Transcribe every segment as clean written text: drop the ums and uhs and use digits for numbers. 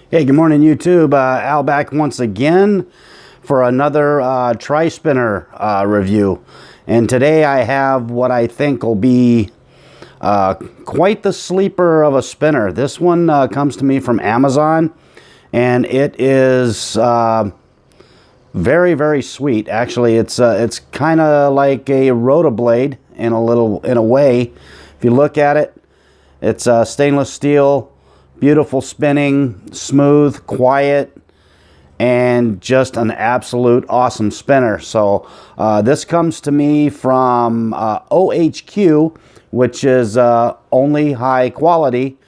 Hey, good morning, YouTube. Al back once again for another tri-spinner review. And today I have what I think will be quite the sleeper of a spinner. This one comes to me from Amazon, and it is very, very sweet. Actually, it's kind of like a Rotablade in a way. If you look at it, it's stainless steel. Beautiful spinning, smooth, quiet, and just an absolute awesome spinner. So this comes to me from OHQ, which is only high quality.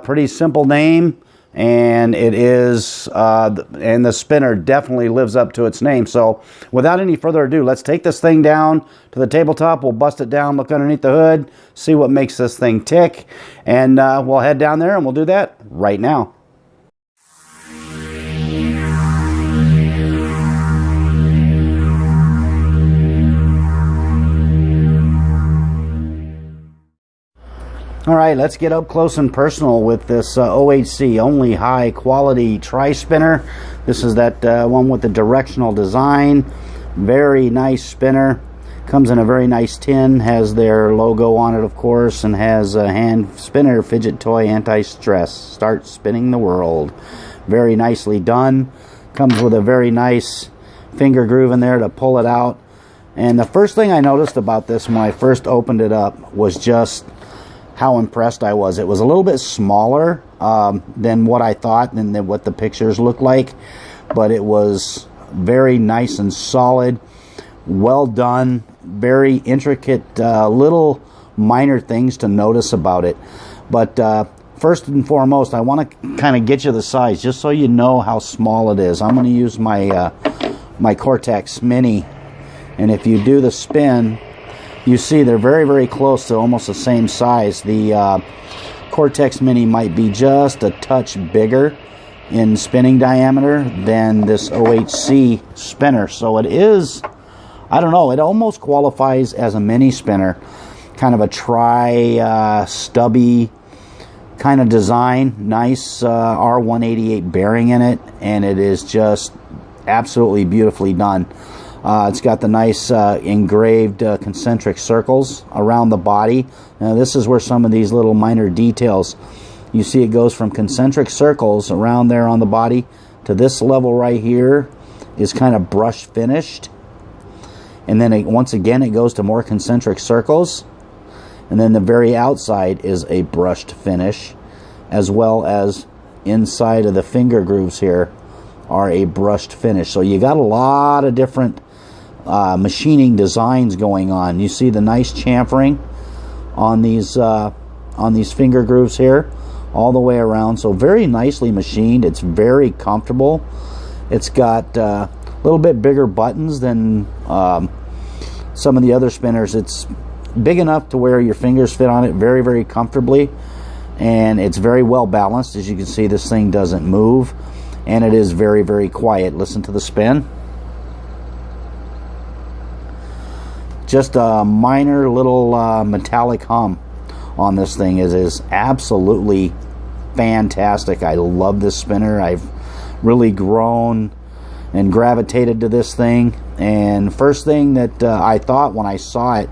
Pretty simple name, and it is, and the spinner definitely lives up to its name. So without any further ado, let's take this thing down to the tabletop. We'll bust it down, look underneath the hood, see what makes this thing tick, and we'll head down there and we'll do that right now. All right, let's get up close and personal with this OHC, only high quality tri-spinner. This is that one with the directional design. Very nice spinner. Comes in a very nice tin, has their logo on it, of course, and has a hand spinner fidget toy anti-stress. Start spinning the world. Very nicely done. Comes with a very nice finger groove in there to pull it out. And the first thing I noticed about this when I first opened it up was just how impressed I was. It was a little bit smaller than what I thought and than what the pictures looked like, but it was very nice and solid, well done, very intricate little minor things to notice about it. But first and foremost, I want to kind of get you the size just so you know how small it is. I'm going to use my my Cortex Mini, and if you do the spin, you see they're very, very close to almost the same size. The Cortex Mini might be just a touch bigger in spinning diameter than this OHC spinner. So it is, I don't know, it almost qualifies as a mini spinner. Kind of a stubby kind of design. Nice R188 bearing in it, and it is just absolutely beautifully done. It's got the nice engraved concentric circles around the body. Now this is where some of these little minor details, you see it goes from concentric circles around there on the body to this level right here is kind of brush finished. And then once again it goes to more concentric circles. And then the very outside is a brushed finish, as well as inside of the finger grooves here are a brushed finish. So you got a lot of different machining designs going on. You see the nice chamfering on these finger grooves here all the way around. So very nicely machined. It's very comfortable. It's got a little bit bigger buttons than some of the other spinners. It's big enough to where your fingers fit on it very, very comfortably, and it's very well balanced. As you can see, this thing doesn't move, and it is very, very quiet. Listen to the spin. Just a minor little metallic hum on this thing. It is absolutely fantastic. I love this spinner. I've really grown and gravitated to this thing. And first thing that I thought when I saw it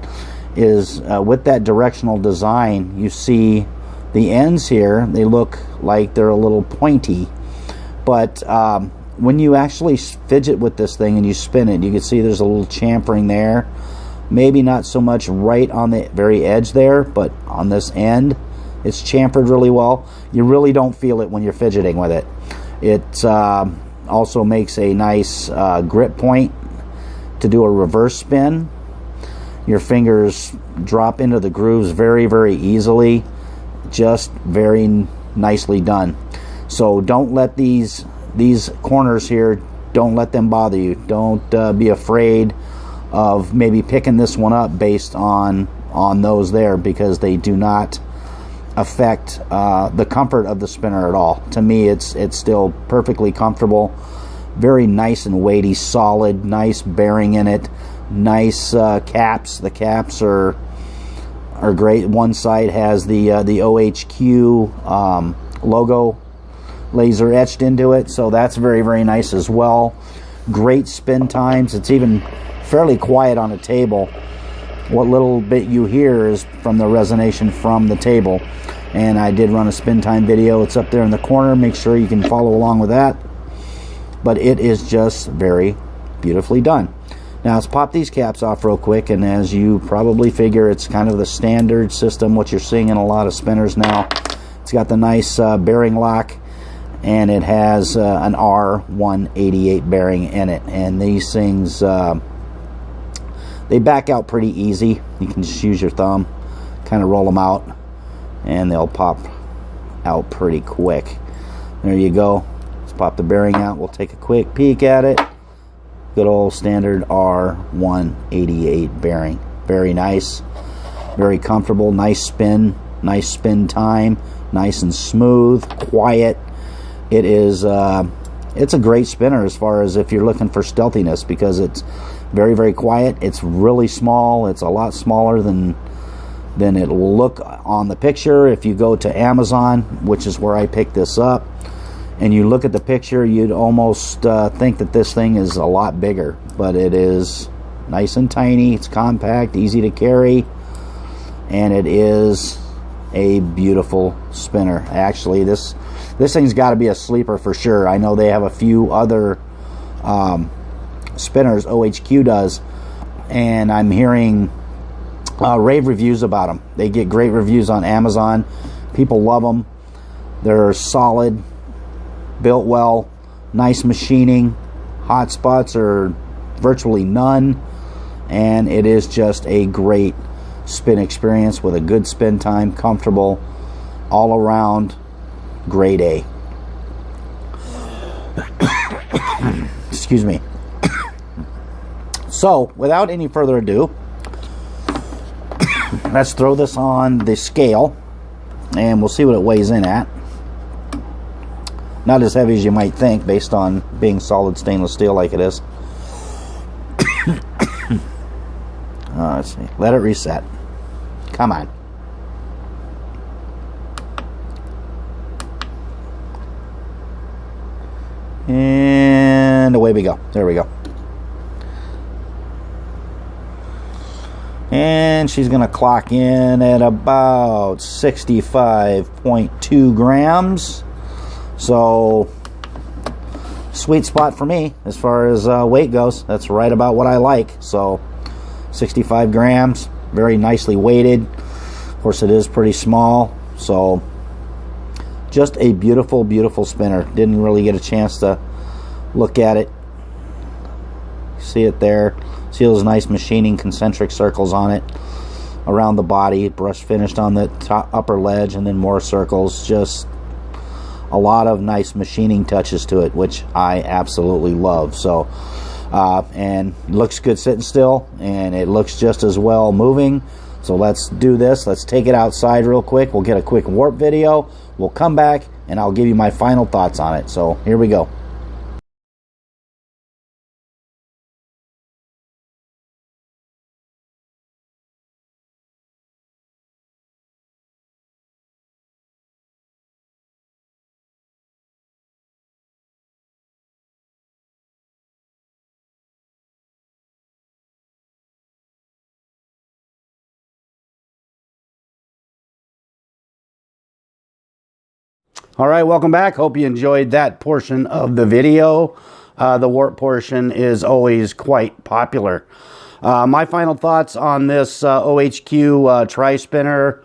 is with that directional design, you see the ends here, they look like they're a little pointy. But when you actually fidget with this thing and you spin it, you can see there's a little chamfering there. Maybe not so much right on the very edge there, but on this end, it's chamfered really well. You really don't feel it when you're fidgeting with it. It also makes a nice grip point to do a reverse spin. Your fingers drop into the grooves very, very easily. Just very nicely done. So don't let these corners here, don't let them bother you. Don't be afraid of maybe picking this one up based on those there, because they do not affect the comfort of the spinner at all. To me, it's still perfectly comfortable, very nice and weighty, solid, nice bearing in it, nice caps. The caps are great. One side has the OHQ logo laser etched into it, so that's very, very nice as well. Great spin times. It's even fairly quiet on a table. What little bit you hear is from the resonation from the table. And I did run a spin time video. It's up there in the corner. Make sure you can follow along with that. But it is just very beautifully done. Now let's pop these caps off real quick, and as you probably figure, it's kind of the standard system, what you're seeing in a lot of spinners now. It's got the nice bearing lock, and it has an R188 bearing in it, and these things they back out pretty easy. You can just use your thumb, kind of roll them out, and they'll pop out pretty quick. There you go. Let's pop the bearing out. We'll take a quick peek at it. Good old standard R188 bearing. Very nice, very comfortable, nice spin time, nice and smooth, quiet. It is it's a great spinner as far as if you're looking for stealthiness, because it's very, very quiet. It's really small. It's a lot smaller than it will look on the picture. If you go to Amazon, which is where I picked this up, and you look at the picture, you'd almost think that this thing is a lot bigger, but it is nice and tiny. It's compact, easy to carry, and it is a beautiful spinner. Actually, this thing's got to be a sleeper for sure. I know they have a few other spinners, OHQ does, and I'm hearing rave reviews about them. They get great reviews on Amazon. People love them. They're solid, built well, nice machining. Hot spots are virtually none, and it is just a great spin experience with a good spin time, comfortable, all around, grade A. Excuse me. So, without any further ado, let's throw this on the scale, and we'll see what it weighs in at. Not as heavy as you might think, based on being solid stainless steel like it is. Let's see. Let it reset. Come on. And away we go. There we go. And she's going to clock in at about 65.2 grams. So, sweet spot for me as far as weight goes. That's right about what I like. So, 65 grams, very nicely weighted. Of course, it is pretty small. So, just a beautiful, beautiful spinner. Didn't really get a chance to look at it. See it there. See those nice machining concentric circles on it around the body, brush finished on the top, upper ledge, and then more circles. Just a lot of nice machining touches to it, which I absolutely love. So, and it looks good sitting still, and it looks just as well moving. So let's do this. Let's take it outside real quick. We'll get a quick warp video. We'll come back, and I'll give you my final thoughts on it. So here we go. All right, welcome back. Hope you enjoyed that portion of the video. The warp portion is always quite popular. My final thoughts on this OHQ tri-spinner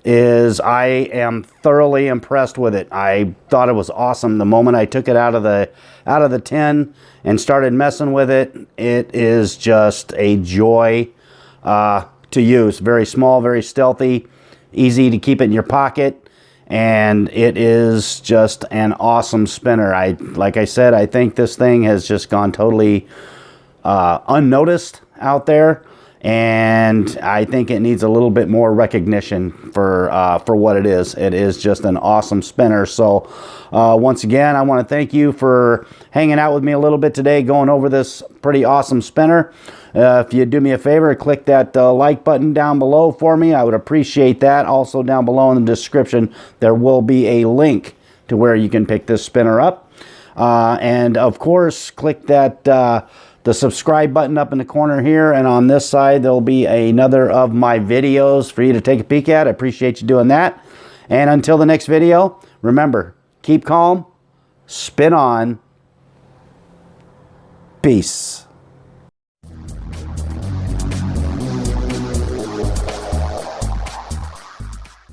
is I am thoroughly impressed with it. I thought it was awesome the moment I took it out of the tin and started messing with it. It is just a joy to use. Very small, very stealthy, easy to keep it in your pocket. And it is just an awesome spinner. Like I said, I think this thing has just gone totally unnoticed out there, and I think it needs a little bit more recognition for what it is. It is just an awesome spinner. So once again, I want to thank you for hanging out with me a little bit today, going over this pretty awesome spinner. If you do me a favor, click that like button down below for me. I would appreciate that. Also down below in the description, there will be a link to where you can pick this spinner up. And of course, click that the subscribe button up in the corner here, and on this side there'll be another of my videos for you to take a peek at. I appreciate you doing that. And until the next video, remember, keep calm, spin on, peace.